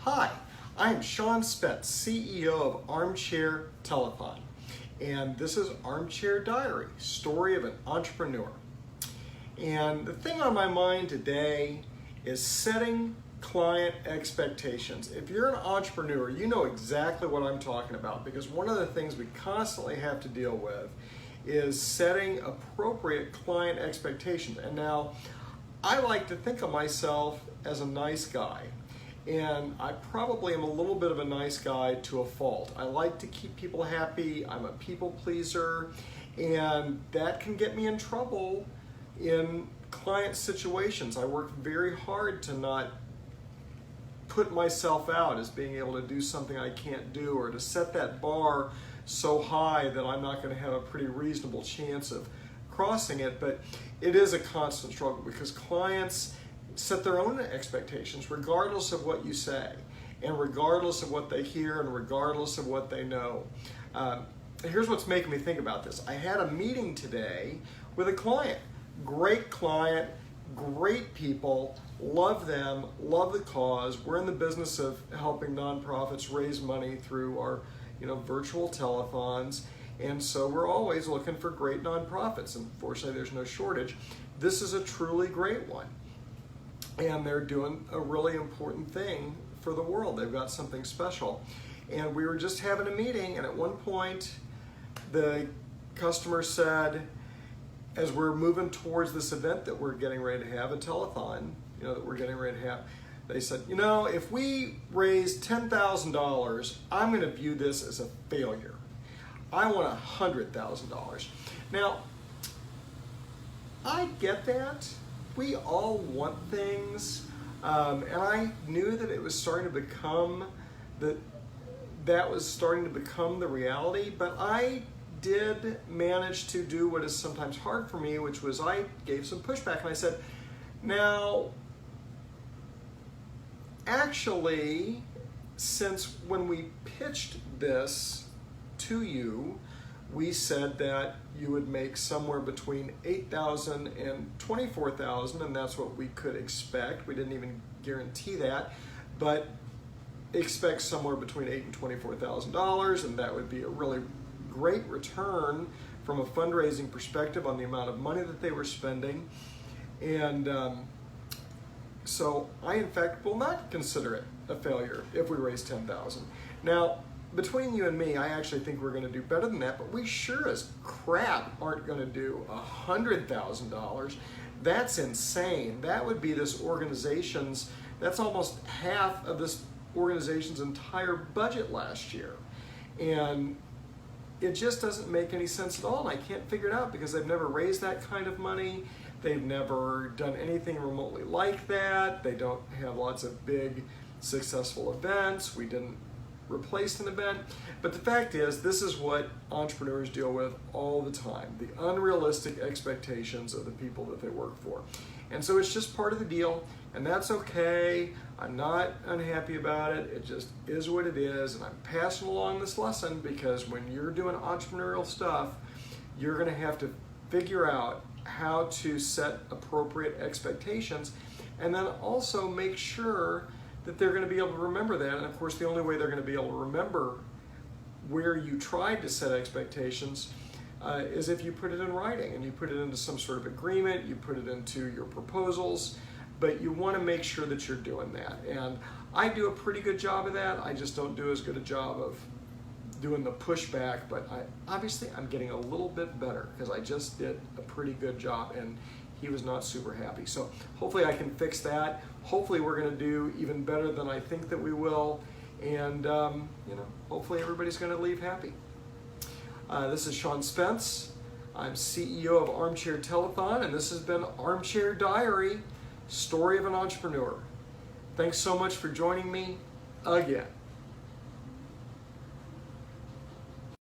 Hi, I am Sean Spence, CEO of Armchair Telethon, and this is Armchair Diary, Story of an Entrepreneur. And the thing on my mind today is setting client expectations. If you're an entrepreneur, you know exactly what I'm talking about, because one of the things we constantly have to deal with is setting appropriate client expectations. And now, I like to think of myself as a nice guy. And I probably am a little bit of a nice guy to a fault. I like to keep people happy. I'm a people pleaser, and that can get me in trouble in client situations. I work very hard to not put myself out as being able to do something I can't do, or to set that bar so high that I'm not going to have a pretty reasonable chance of crossing it. But it is a constant struggle because clients set their own expectations regardless of what you say, and regardless of what they hear, and regardless of what they know. Here's what's making me think about this. I had a meeting today with a client. Great client, great people, love them, love the cause. We're in the business of helping nonprofits raise money through our virtual telethons, and so we're always looking for great nonprofits, and fortunately there's no shortage. This is a truly great one. And they're doing a really important thing for the world. They've got something special. And we were just having a meeting, and at one point, the customer said, as we're moving towards this event that we're getting ready to have, a telethon, that we're getting ready to have, they said, if we raise $10,000, I'm gonna view this as a failure. I want $100,000. Now, I get that. We all want things, and I knew that it was starting to become that was starting to become the reality, but I did manage to do what is sometimes hard for me, which was I gave some pushback, and I said, now, actually, since when we pitched this to you, we said that you would make somewhere between $8,000 and $24,000, and that's what we could expect. We didn't even guarantee that, but expect somewhere between $8,000 and $24,000, and that would be a really great return from a fundraising perspective on the amount of money that they were spending. And so I, in fact, will not consider it a failure if we raise $10,000. Now, between you and me, I actually think we're going to do better than that, but we sure as crap aren't going to do $100,000. That's insane. That would be this organization's, that's almost half of this organization's entire budget last year. And it just doesn't make any sense at all, and I can't figure it out because they've never raised that kind of money. They've never done anything remotely like that. They don't have lots of big, successful events. We didn't replace an event. But the fact is, this is what entrepreneurs deal with all the time, the unrealistic expectations of the people that they work for. And so it's just part of the deal, and that's okay. I'm not unhappy about it. It just is what it is, and I'm passing along this lesson because when you're doing entrepreneurial stuff, you're gonna have to figure out how to set appropriate expectations, and then also make sure that they're going to be able to remember that. And of course, the only way they're going to be able to remember where you tried to set expectations is if you put it in writing, and you put it into some sort of agreement, you put it into your proposals, but you want to make sure that you're doing that. And I do a pretty good job of that. I just don't do as good a job of doing the pushback, but obviously I'm getting a little bit better because I just did a pretty good job, and he was not super happy. So hopefully I can fix that. Hopefully we're going to do even better than I think that we will, and hopefully everybody's going to leave happy. This is Sean Spence. I'm CEO of Armchair Telethon, and this has been Armchair Diary, Story of an Entrepreneur. Thanks so much for joining me again.